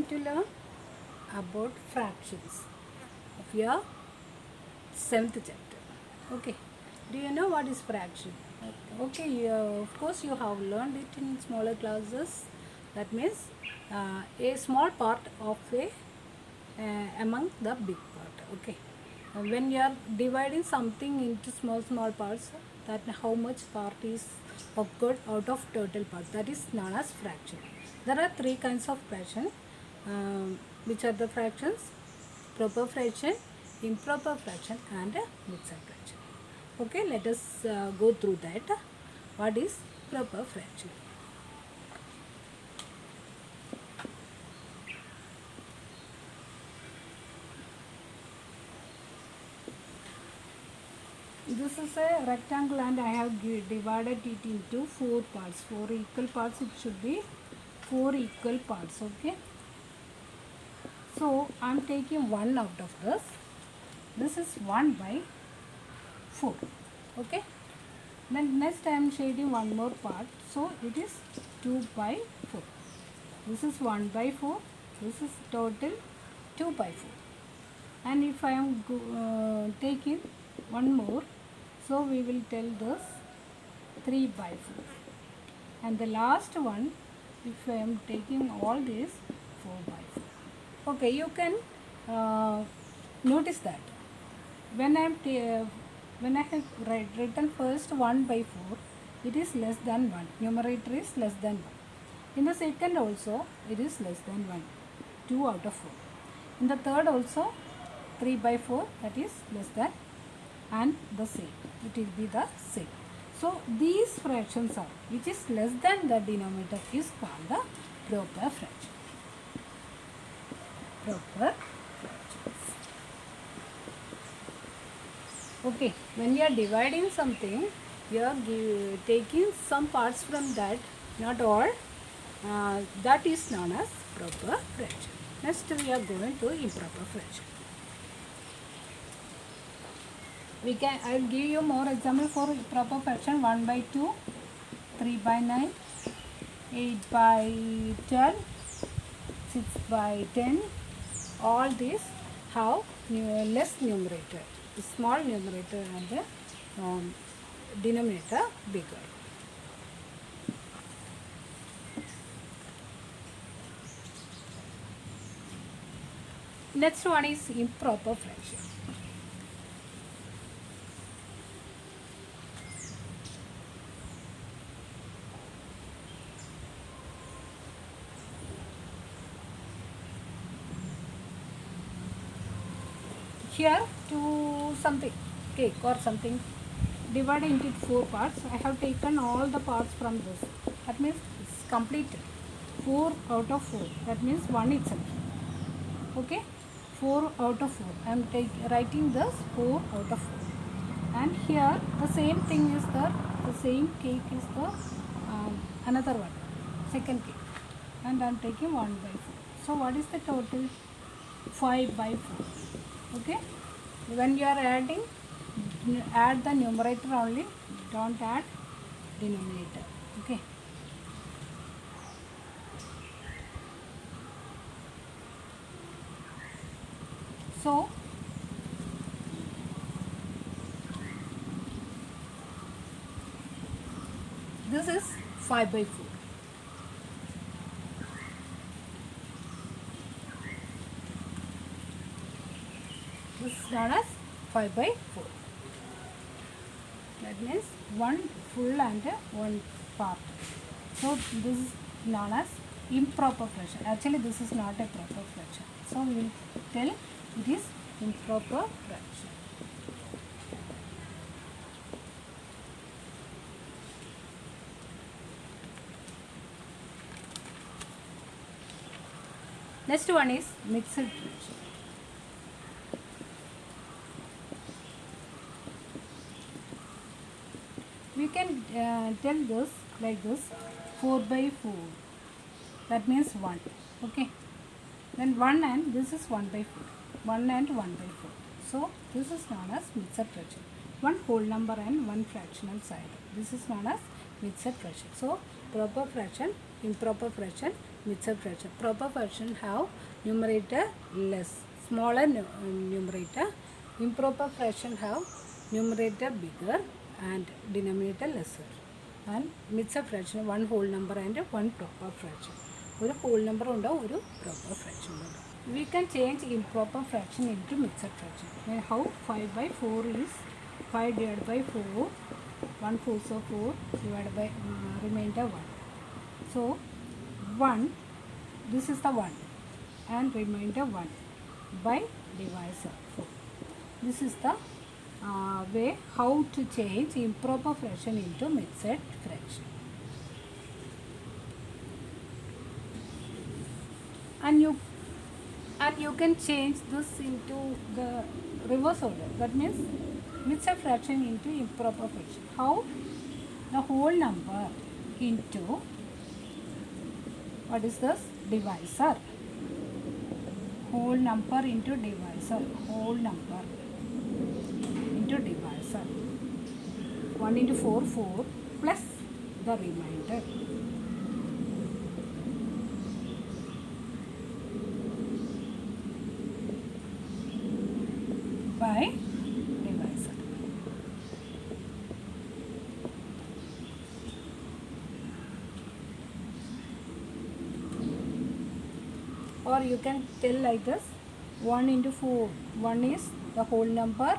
to learn about fractions of your 7th chapter. Okay, do you know what is fraction? Okay, of course you have learned it in smaller classes. That means a small part of a among the big part. Okay, when you are dividing something into small parts, that how much part is occurred out of total part, that is known as fraction. There are three kinds of fraction. Which are the fractions? Proper fraction, improper fraction, and mixed fraction. Okay, let us go through that. What is proper fraction? This is a rectangle and I have divided it into 4 parts. 4 equal parts. It should be 4 equal parts. Okay. So I am taking 1 out of this. This is 1 by 4. Okay. Then next I am shading one more part. So it is 2 by 4. This is 1 by 4. This is total 2 by 4. And if I am taking one more, so we will tell this 3 by 4. And the last one, if I am taking all this, 4 by 4. Okay, you can notice that when I have written first 1 by 4, it is less than 1. Numerator is less than 1. In the second also, it is less than 1. 2 out of 4. In the third also, 3 by 4, that is less than, and the same. It will be the same. So these fractions are, which is less than the denominator, is called the proper fraction. Proper fractions. Okay, when you are dividing something, you are taking some parts from that, not all. That is known as proper fraction. Next we are going to improper fraction. I will give you more example for proper fraction. 1 by 2, 3 by 9, 8 by 12, 6 by 10. All these have less numerator, small numerator, and the denominator bigger. Next one is improper fraction. Here to something cake or something divided into 4 parts. I have taken all the parts from this. That means it's completed. 4 out of 4. That means 1 itself. Okay. 4 out of 4. I am writing this 4 out of 4. And here the same thing is there. The same cake is the another one. Second cake. And I am taking 1 by 4. So what is the total? 5 by 4. Okay, when you are adding, add the numerator only, don't add denominator. Okay, so this is 5 by 4. This is known as 5 by 4. That means one full and one part. So this is known as improper fraction. Actually this is not a proper fraction. So we will tell it is improper fraction. Next one is mixed fraction. We can tell this like this: 4 by 4. That means 1. Okay. Then 1 and this is 1 by 4. 1 and 1 by 4. So this is known as mixed fraction. One whole number and one fractional side. This is known as mixed fraction. So proper fraction, improper fraction, mixed fraction. Proper fraction have numerator less, smaller numerator. Improper fraction have numerator bigger and denominator lesser. And mixed fraction, one whole number and one proper fraction. ഒരു whole number ഉണ്ടാവും, ഒരു proper fraction ഉണ്ടാവും. We can change improper fraction into mixed fraction. And how? 5 by 4 is 5 divided by 4. 1 4 so 4 divided by remainder 1. So 1, this is the 1 and remainder 1 by divisor 4. This is the way how to change improper fraction into mixed fraction. And you can change this into the reverse order. That means mixed fraction into improper fraction. How? The whole number into, what is this? Divisor. Whole number into divisor. Whole number into divisor. 1 into 4, 4 plus the remainder. By divisor. Or you can tell like this, 1 into 4, 1 is the whole number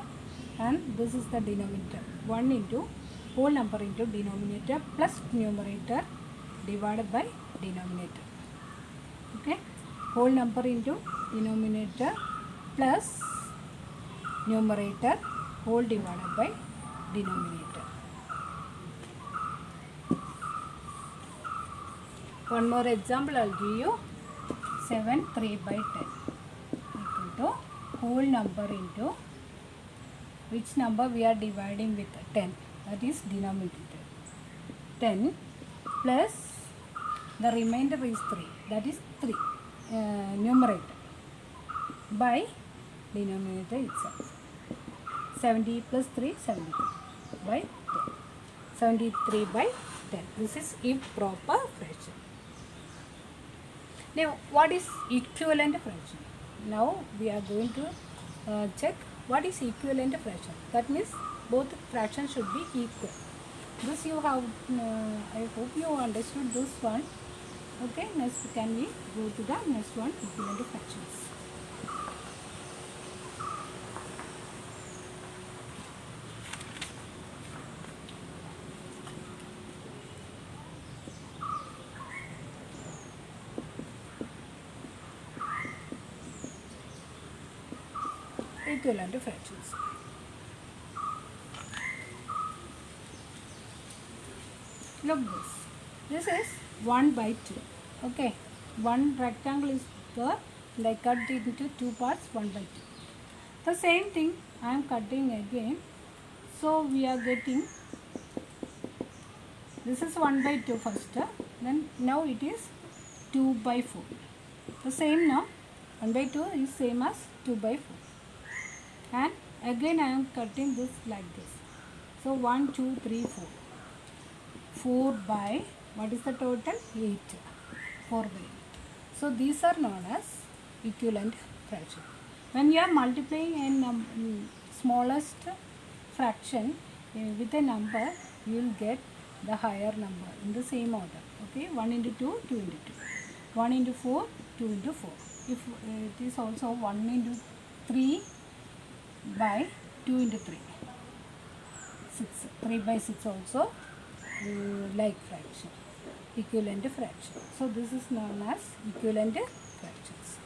and this is the denominator. 1 into whole number into denominator plus numerator divided by denominator. Okay, whole number into denominator plus numerator whole divided by denominator. One more example I'll give you. 7 3 by 10 equal to whole number into which number we are dividing with 10, that is denominator 10 plus the remainder is 3, that is 3 numerator by denominator itself. 70 plus 3 73 by 10, 73 by 10. This is improper fraction. Now what is equivalent fraction? Now we are going to check what is equivalent fraction. That means both fractions should be equal. This you have, I hope you understood this one. Okay, next can we go to the next one, equivalent fractions. Equivalent fractions. Look this. This is 1 by 2. Okay. One rectangle is there and I cut it into two parts, 1 by 2. The same thing I am cutting again. So we are getting, this is 1 by 2 first. Then now it is 2 by 4. The same now. 1 by 2 is same as 2 by 4. And again I am cutting this like this. So 1 2 3 4. 4 by, what is the total? 8. 4 by 8. So these are known as equivalent fraction. When you are multiplying a smallest fraction with a number, you will get the higher number in the same order. Okay, 1 into 2, 2 into 2. 1 into 4, 2 into 4. If it is also 1 into 3 by 2 into 3, 6. 3 by 6 also like fraction, equivalent fraction. So this is known as equivalent fractions.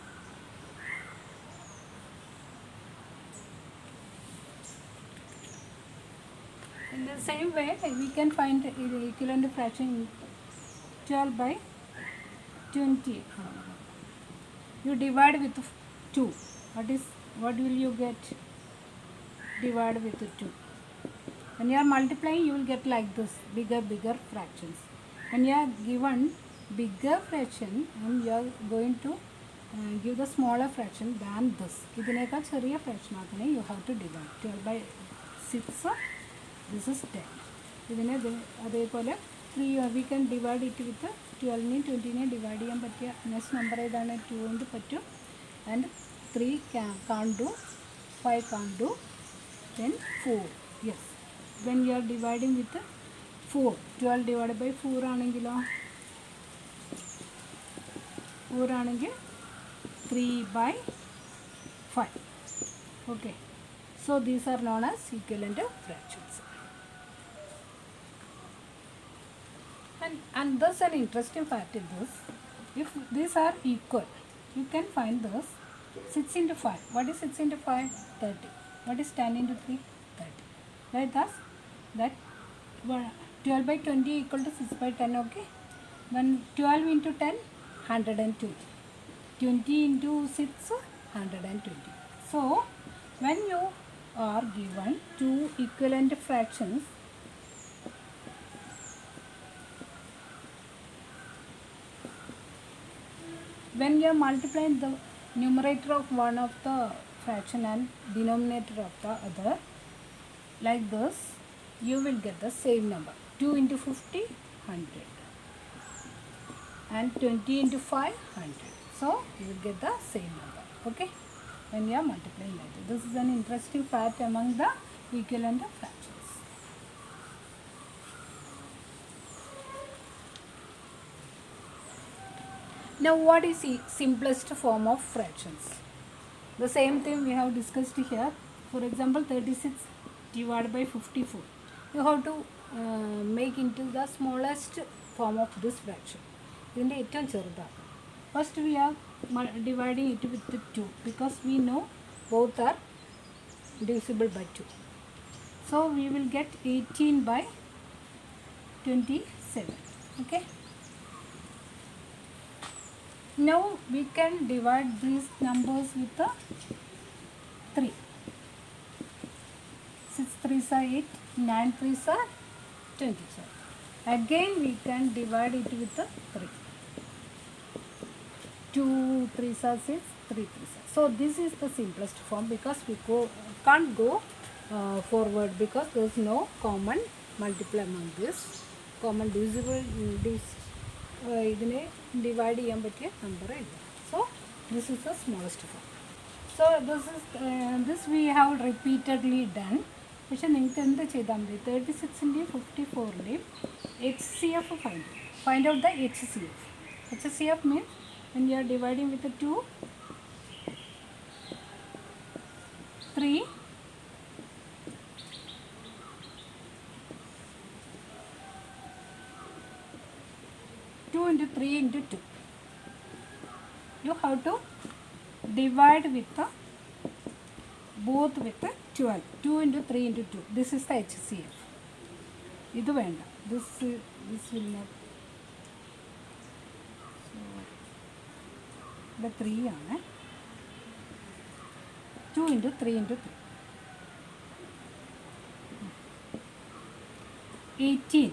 In the same way, we can find the equivalent fraction 12 by 20. You divide with 2. What will you get? Divide with 2. When you are multiplying, you will get like this, bigger fractions. When you are given bigger fraction and you are going to give the smaller fraction than this, ഇതിനേക്കാൾ ചെറിയ fraction ആക്കണേ, you have to divide. 12 by 6, this is 10. ഇതിനെ അതേപോലെ 3, we can divide it with 12 20 divide ചെയ്യാൻ പറ്റിയ next number ഏതാണ്? 2 കൊണ്ട് പറ്റും. And 3 can't do, 5 can't do, then 4. Yes, when you are dividing with 4, 12 divided by 4 ആണെങ്കിലോ, 4 ആണെങ്കിൽ 3 by 5. Okay, so these are known as equivalent fractions. And thus an interesting fact is this: if these are equal, you can find this 6 into 5. What is 6 into 5? 30. What is 10 into 3? 30. Right? Thus, that 12 by 20 equal to 6 by 10. Okay. When 12 into 10, 120. 20 into 6, 120. So, when you are given two equivalent fractions, when you are multiplying the numerator of one of the fraction and denominator of the other, like this, you will get the same number. 2 into 50, 100. And 20 into 5, 100. So, you will get the same number. Okay? When you are multiplying like this. This is an interesting fact among the equivalent fractions. Now, what is the simplest form of fractions? The same thing we have discussed here. For example, 36 divided by 54. You have to make into the smallest form of this fraction. ഇതിൻ്റെ ഏറ്റവും ചെറുതാണ്. First we are dividing it with 2 because we know both are divisible by 2. So we will get 18 by 27. Okay. Now we can divide these numbers with 3. 6 3s are 8, 9 3s are 27. Again we can divide it with 3. 2 3s are 6, 3 3s are. So this is the simplest form because we can't go forward because there is no common multiple among this. Common divisible ഇതിനെ divide ചെയ്യാൻ പറ്റിയ number ഇല്ല. So this is the smallest form. So this we have repeatedly done. പക്ഷെ നിങ്ങൾക്ക് എന്ത് ചെയ്താൽ മതി? 36ൻ്റെയും 54ൻ്റെയും HCF find out the HCF. HCF means when you are dividing with 2, 3, 2 into 3 into 2. You have to divide with both with 12. 2 into 3 into 2. This is the HCF. ഇത് വേണ്ട. This will not. So, 3 ആണ്. 2 into 3 into 3. 18.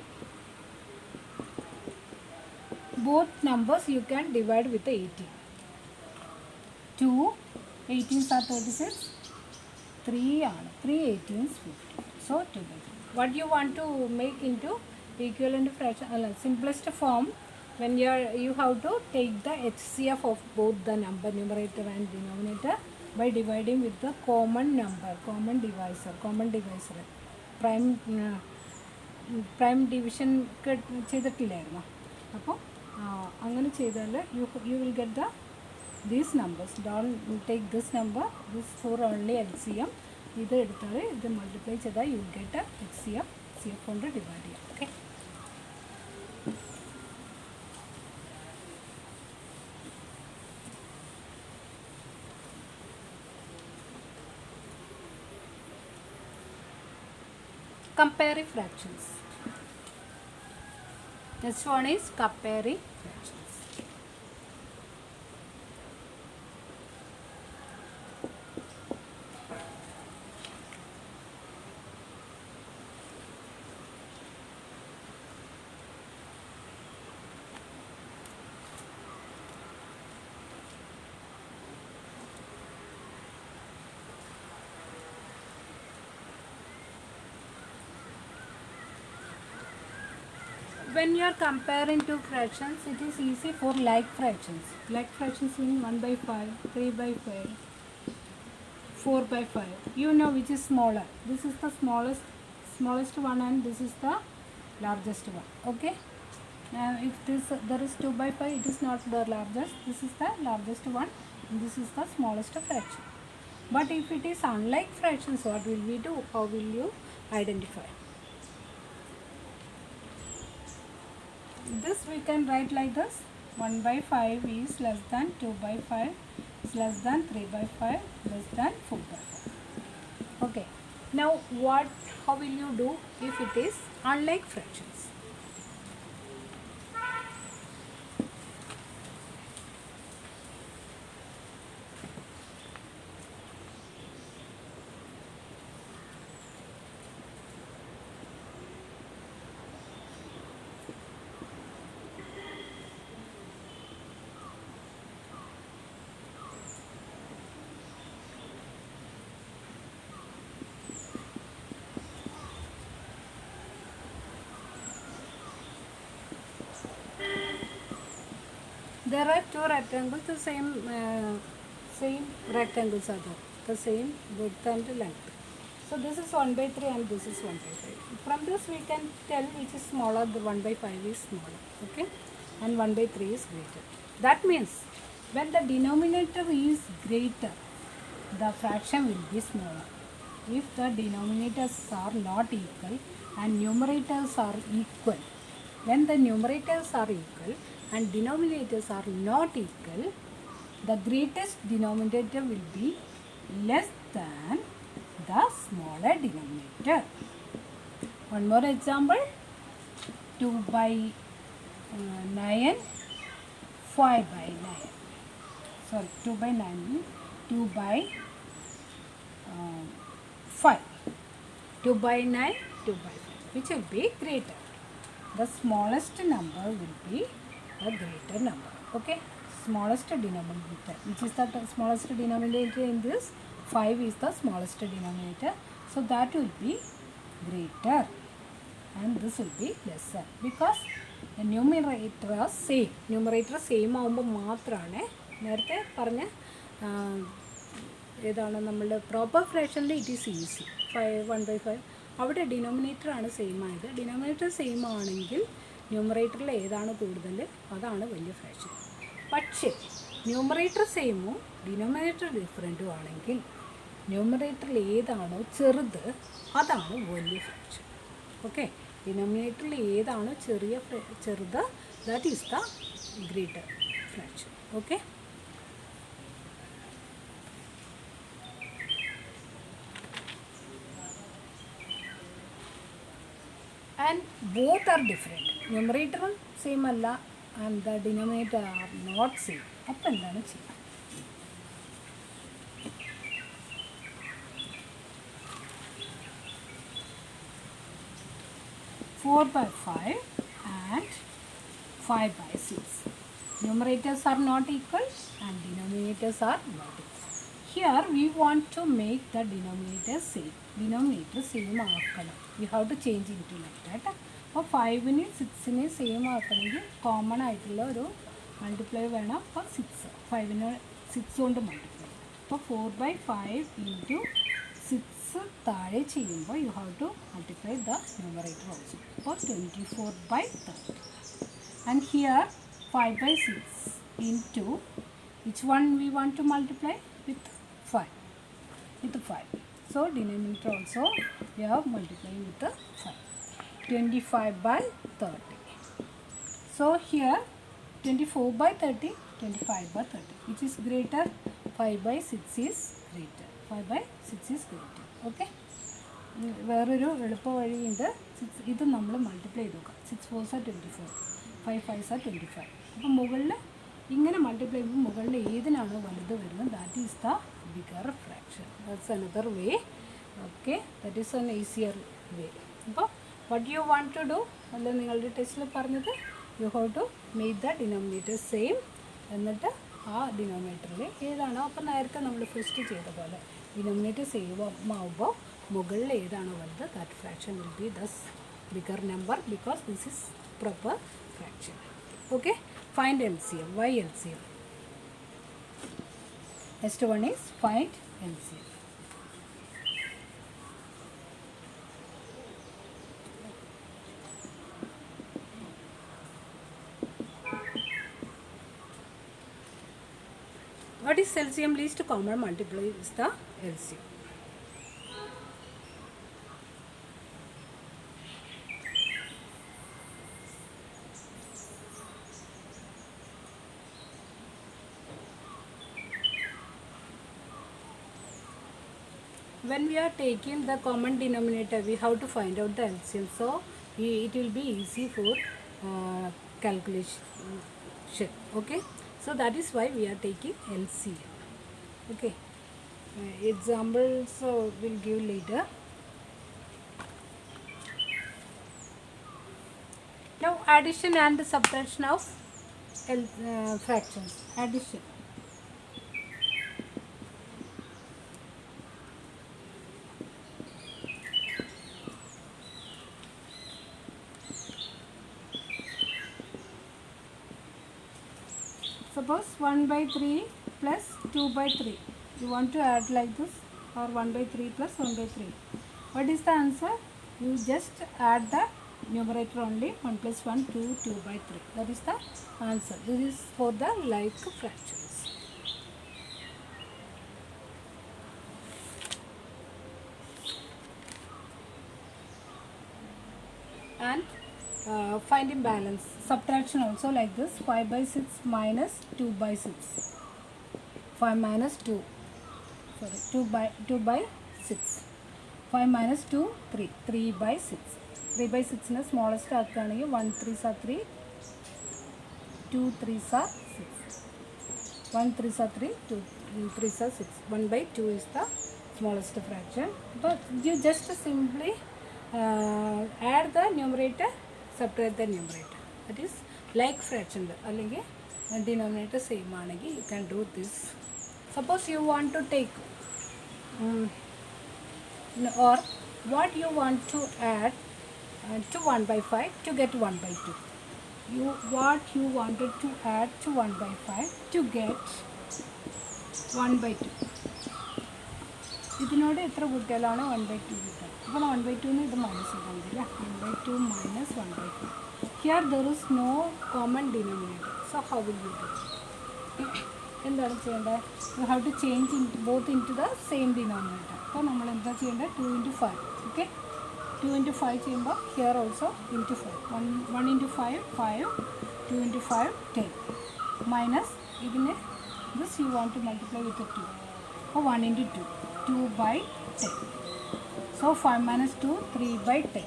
Both numbers you can divide with 18. 2 18s are 36. 3 ആണ്. 3 18s 50. So 2 by 3. What you want to make into equivalent fraction, simplest form, when you have to take the HCF of both the numerator and denominator by dividing with the common number, common divisor. Prime division ചെയ്തിട്ടില്ലായിരുന്നു. അപ്പോൾ അങ്ങനെ ചെയ്താൽ you will get these numbers. Don't take this number, this for only LCM. ഇത് എടുത്താൽ ഇത് multiply ചെയ്താൽ you will get HCF. HCF കൊണ്ട് divide ചെയ്യാം. Okay. Comparing fractions. Next one is comparing fractions. when you are comparing two fractions, it is easy for like fractions. Like fractions mean 1 by 5, 3 by 5, 4 by 5. You know which is smaller. This is the smallest one, and this is the largest one. Okay. Now if there is 2 by 5, it is not the largest. This is the largest one, and this is the smallest fraction. But if it is unlike fractions, what will we do? How will you identify? This we can write like this: 1 by 5 is less than 2 by 5, is less than 3 by 5, less than 4 by 5. Okay. Now how will you do if it is unlike fractions? There are two rectangles, the same rectangles are there, the same width and length. So this is 1 by 3 and this is 1 by 5. From this we can tell which is smaller. The 1 by 5 is smaller, okay, and 1 by 3 is greater. That means when the denominator is greater, the fraction will be smaller. If the denominators are not equal and numerators are equal, when the numerators are equal and denominators are not equal, the greatest denominator will be less than the smaller denominator. One more example: 2 by 9, 5 by 9. Sorry, 2 by 9, 2 by 5. 2 by 9, 2 by 5. Which will be greater? The smallest number will be a greater number. Okay, smallest denominator. Which is the smallest denominator in this? 5 is the smallest denominator. So that will be greater, and this will be lesser, because the numerator are same. Numerator same ആകുമ്പോൾ മാത്രമാണ് നേരത്തെ പറഞ്ഞ ഏതാണ് നമ്മളുടെ proper ഫ്രാക്ഷനിൽ it is easy. 1 by 5 അവിടെ denominator ആണ് same ആയത്. ഡിനോമിനേറ്റർ സെയിം ആണെങ്കിൽ ന്യൂമറേറ്ററിൽ ഏതാണ് കൂടുതൽ അതാണ് വലിയ ഫ്രാക്ഷൻ. പക്ഷേ ന്യൂമറേറ്റർ സെയിമും ഡിനോമിനേറ്റർ ഡിഫറൻറ്റും ആണെങ്കിൽ ന്യൂമറേറ്ററിൽ ഏതാണോ ചെറുത് അതാണ് വലിയ ഫ്രാക്ഷൻ. ഓക്കെ, ഡിനോമിനേറ്ററിൽ ഏതാണോ ചെറുത് that is the greater fraction. Okay, and both are different. Numerator same alla and the denominator are not same. അപ്പോൾ എന്താണ് ചെയ്യുക? 4 by 5 and 5 by 6. Numerators are not equal and denominators are not equal. Here we want to make the denominator same. Denominator same ആക്കണം. We have to change into like that. അപ്പോൾ 5നെ 6നെ same ആക്കണമെങ്കിൽ common ആയിട്ടുള്ള ഒരു multiply വേണം. അപ്പോൾ 5നെ 6 കൊണ്ട് multiply. അപ്പോൾ 4 by 5 into 6 താഴെ ചെയ്യുമ്പോൾ you have to multiply the numerator also. അപ്പോൾ 24 by 30. And here 5 by 6 into which one we want to multiply? With 5. With 5. So denominator also we are multiplying with the 5. 25 by 30. So here 24 by 30, 25 by 30. Which is greater? 5 by 6 is greater. 5 by 6 is greater. Okay. വേറൊരു എളുപ്പ വഴിയുണ്ട്. ഇത് നമ്മൾ multiply ചെയ്ത് നോക്കാം. 6 4s are 24, 5 5s are 25. അപ്പോൾ മുകളിൽ ഇങ്ങനെ മൾട്ടിപ്ലൈ ചെയ്യുമ്പോൾ മുകളിൽ ഏതിനാണോ വലുത് വരുന്നത് that is the bigger fraction. That's another way. Okay, that is an easier way. അപ്പോൾ what you want to do, അല്ല നിങ്ങളുടെ ടെസ്റ്റിൽ പറഞ്ഞത്, you have to make the denominator same. എന്നിട്ട് ആ ഡിനോമിനേറ്ററിൽ ഏതാണോ, അപ്പോൾ നേരത്തെ നമ്മൾ ഫസ്റ്റ് ചെയ്ത പോലെ ഡിനോമിനേറ്റർ സെയിം ആവുമ്പോൾ മുകളിൽ ഏതാണോ വലുത് that fraction will be the bigger number because this is proper fraction. Okay, find LCM. Why LCM? Next one is find LCM. What is LCM? Least common multiplier is the LCM. When we are taking the common denominator, we have to find out the LCM. So it will be easy for calculation. Okay. So that is why we are taking LCM. Okay. Examples we'll give later. Now addition and subtraction of fractions. Addition. Suppose 1 by 3 plus 2 by 3. You want to add like this, or 1 by 3 plus 1 by 3. What is the answer? You just add the numerator only. 1 plus 1, 2, 2 by 3. That is the answer. This is for the like fractions. And finding balance. Subtraction also like this. 5 by 6 minus 2 by 6. 5 minus 2. Sorry, 2 by 6. 5 minus 2, 3. 3 by 6. 3 by 6 is the smallest. 1 3s are 3. 2 3s are 6. 1 3s are 3. 2 3s are 6. 1 by 2 is the smallest fraction. But you just simply add the numerator, subtract the numerator. That is like fraction. Denominator same anagi, you can do this. Suppose you want to take or what you want to add to 1 by 5 to get 1 by 2. What you wanted to add to 1 by 5 to get 1 by 2. ഇതിനോട് എത്ര കൂട്ടിയാലാണ് 1 by 2 കിട്ടുക? അപ്പോൾ 1 by 2 ഇത് minus ചെയ്താൽ 1 by 2 minus 1 by 2. Here there is no common denominator. So how will you do? എന്താണ് ചെയ്യേണ്ടത്? You have to change both into the same denominator. അപ്പോൾ നമ്മൾ എന്താ ചെയ്യേണ്ടത്? 2 into 5. Okay? 2 into 5 ചെയ്യുമ്പോൾ here also into 5. 1 into 5, 5. 2 into 5, 10. Minus ഇതിനെ this you want to multiply with 2. So 1 into 2. 2 by 10. So 5 minus 2, 3 by 10.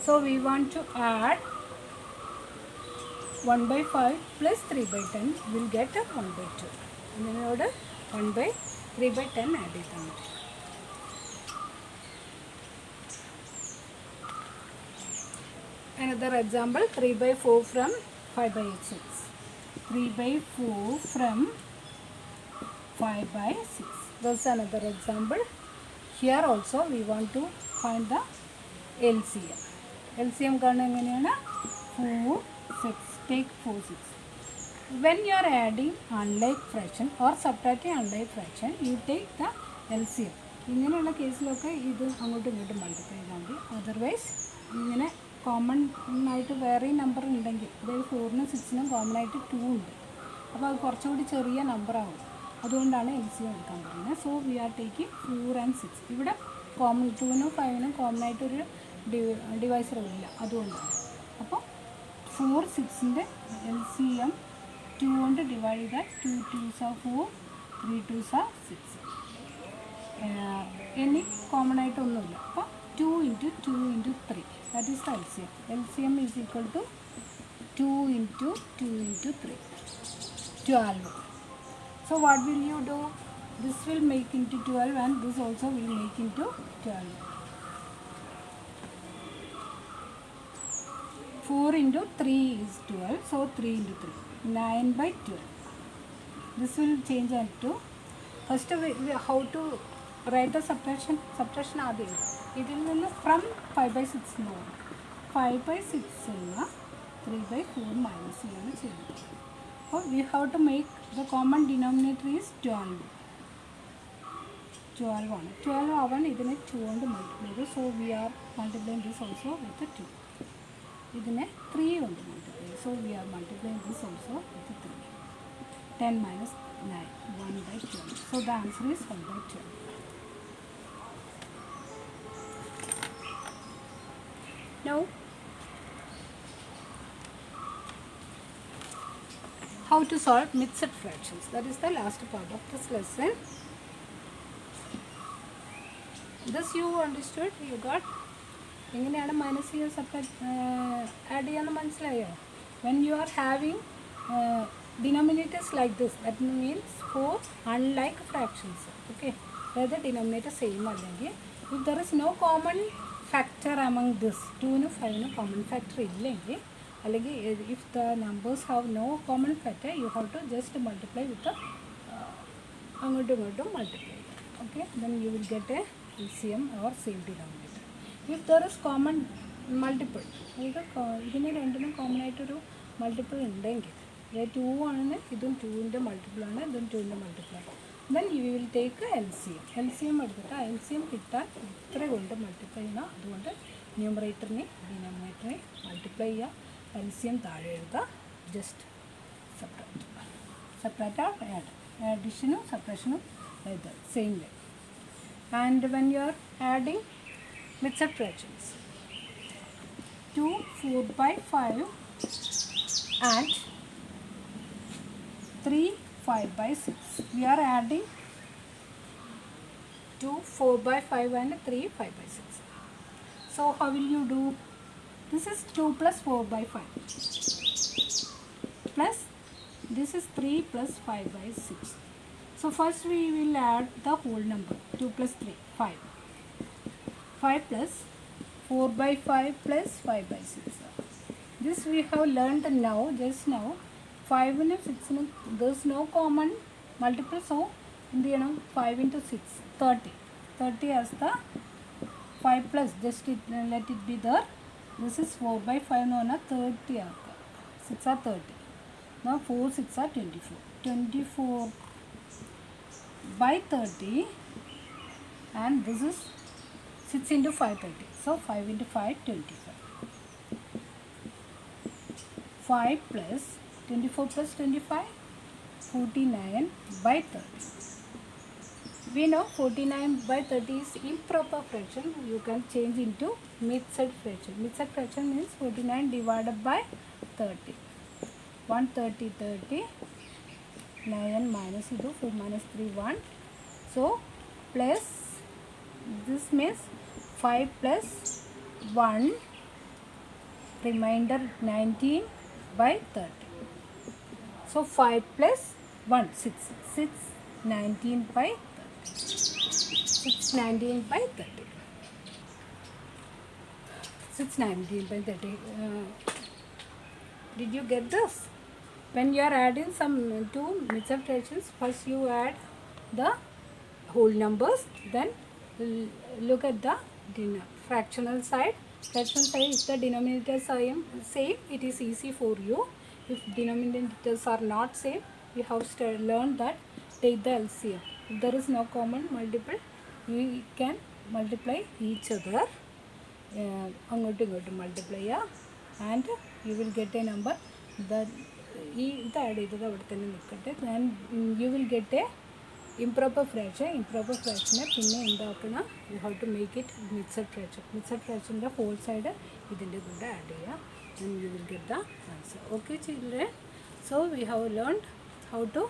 So we want to add 1 by 5 plus 3 by 10 will get a 1 by 2. And then order 1 by 3 by 10 add it on. Another example, 3 by 4 from 5 by 6. 3 by 4 from 5 by 6. That's another example. Here also we want to find the LCM. LCM കാണുന്നതെങ്ങനെയാണ്? 4, 6. Take 4, 6. When you are adding unlike fraction or subtracting unlike fraction, you take the LCM. ഇങ്ങനെയുള്ള കേസിലൊക്കെ ഇത് അങ്ങോട്ടും ഇങ്ങോട്ടും multiply ചെയ്താൽ മതി. Otherwise ഇങ്ങനെ common ആയിട്ട് വേറെ number ഉണ്ടെങ്കിൽ, അതായത് 4നും 6നും കോമൺ ആയിട്ട് 2 ഉണ്ട്, അപ്പോൾ അത് കുറച്ചുകൂടി ചെറിയ നമ്പർ ആവും. അതുകൊണ്ടാണ് LCM എടുക്കാൻ പറയുന്നത്. So we are taking 4 and 6. ഇവിടെ കോമൺ 2നും 5നും കോമൺ ആയിട്ടൊരു ഡിവൈസർ ഇല്ല, അതുകൊണ്ടാണ്. അപ്പോൾ 4, 6ൻ്റെ LCM 2 കൊണ്ട് ഡിവൈഡ് ചെയ്താൽ 2 2s are 4, 3 2s are 6. ഇനി കോമൺ ആയിട്ടൊന്നുമില്ല. അപ്പോൾ 2 into 2 into 3. That is the LCM. LCM is equal to 2 into 2 into 3. 12. So what will you do? This will make into 12 and this also will make into 12. 4 into 3 is 12. So 3 into 3. 9 by 12. This will change into. First how to write the subtraction? Subtraction ആദ്യം ഇതിൽ നിന്ന് from 5 by 6 എന്ന് പോകും. 5/6 അല്ല 3/4 minus ചെയ്യാണ് ചെയ്യുന്നത്. അപ്പോൾ we have to make the common denominator is 12 ആണ്. 12 ആവാൻ ഇതിനെ 2 കൊണ്ട് മൾട്ടിപ്ലൈ ചെയ്തു. So we are multiplying this also with 2. ഇതിനെ 3 കൊണ്ട് മൾട്ടിപ്ലൈ ചെയ്തു. So we are multiplying this also with 3. 10 minus 9, 1/12. So the answer is 1/12. Now, how to solve mixed fractions? That is the last part of this lesson. This you understood? You got? എങ്ങനെയാണ് minus ചെയ്യാൻ separate add ചെയ്യാന്ന് മനസ്സിലായോ? When you are having denominators like this, that means for unlike fractions, okay, where the denominator same അല്ലെങ്കിൽ if there is no common factor among this 2 നും 5 നും common factor ഇല്ലെങ്കിൽ അല്ലെങ്കിൽ if the numbers have no common factor, you have to just multiply with the അങ്ങോട്ടും ഇങ്ങോട്ടും multiply, okay, then you will get a LCM or same denominator. If there is common multiple, ഇതിന് രണ്ടിനും common ആയിട്ടൊരു multiple ഉണ്ടെങ്കിൽ 2 ആണ്, ഇതും 2ൻ്റെ multiple ആണ്, ഇതും 2ൻ്റെ മൾട്ടിപ്പിൾ ആണ്, then you will take LCM എടുത്തിട്ട് LCM കിട്ടാൻ ഇത്ര കൊണ്ട് മൾട്ടിപ്ലൈ ചെയ്യണം. അതുകൊണ്ട് ന്യൂമറേറ്ററിനെ ഡിനോമിനേറ്ററിനെ മൾട്ടിപ്ലൈ ചെയ്യുക, LCM താഴെ എഴുതുക, ജസ്റ്റ് സെപ്പറേറ്റ് ആഡ് അഡീഷനും സപ്രഷനും എഴുതുക same way. And when you are adding mixed fractions, 2 4/5 and 3 5/6. We are adding 2 4/5 and 3 5/6. So how will you do? This is 2 plus 4/5 plus this is 3 plus 5/6. So first we will add the whole number. 2 plus 3 5. 5 plus 4/5 plus 5/6. This we have learned now, just now. 5 and 6 there is no common multiple, so എന്ത് ചെയ്യണം 5 into 6 30 as the 5 plus just let it be there. This is 4/5 എന്ന് പറഞ്ഞാൽ 30 ആക്കുക, 6 are 30. Now 4 6 are 24/30 and this is 6 into 5 30. So 5 into 5 25. 5 plus 24 plus 25 49/30. We know 49/30 is improper fraction. You can change into mixed fraction. Mixed fraction means 49 divided by 30. 130 30 9 minus 4 minus 3 1. So plus this means 5 plus 1 remainder 19/30. So 5 plus 1 6 19/30. 19/30. 19/30. Did you get this? When you are adding some two mixed fractions, first you add the whole numbers, then look at the fractional side. Fractional side, if the denominators are same, it is easy for you. If denominators are not same, you have learned that take the LCM. If there is no common multiple, you can multiply each other. അങ്ങോട്ടും ഇങ്ങോട്ടും multiply ചെയ്യുക and you will get a number. ഇത് add ചെയ്തത് അവിടെ തന്നെ നിൽക്കട്ടെ. then you will get a improper fraction. improper fractionനെ പിന്നെ എന്താക്കണം, you have to make it mixed fraction. mixed fractionൻ്റെ whole side ഇതിൻ്റെ കൂടെ ആഡ് ചെയ്യുക, then you will get the answer. Okay children, so we have learned how to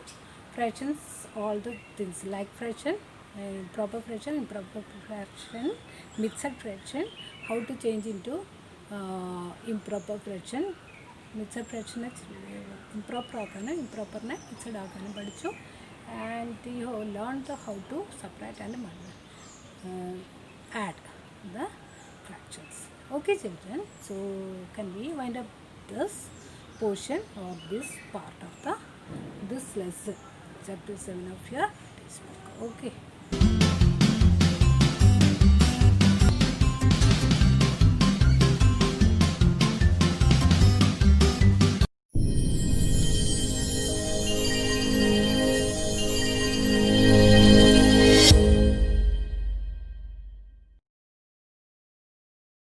fractions all the things like fraction, proper fraction, improper fraction, mixed fraction, how to change into improper fraction. mixed fraction improper ആക്കാനും improperനെ mixed ആക്കാനും പഠിച്ചു. And you have learned how to subtract and add the fractions. Okay children, so can we wind up this portion or this part of this lesson, chapter 7 of your textbook. Okay.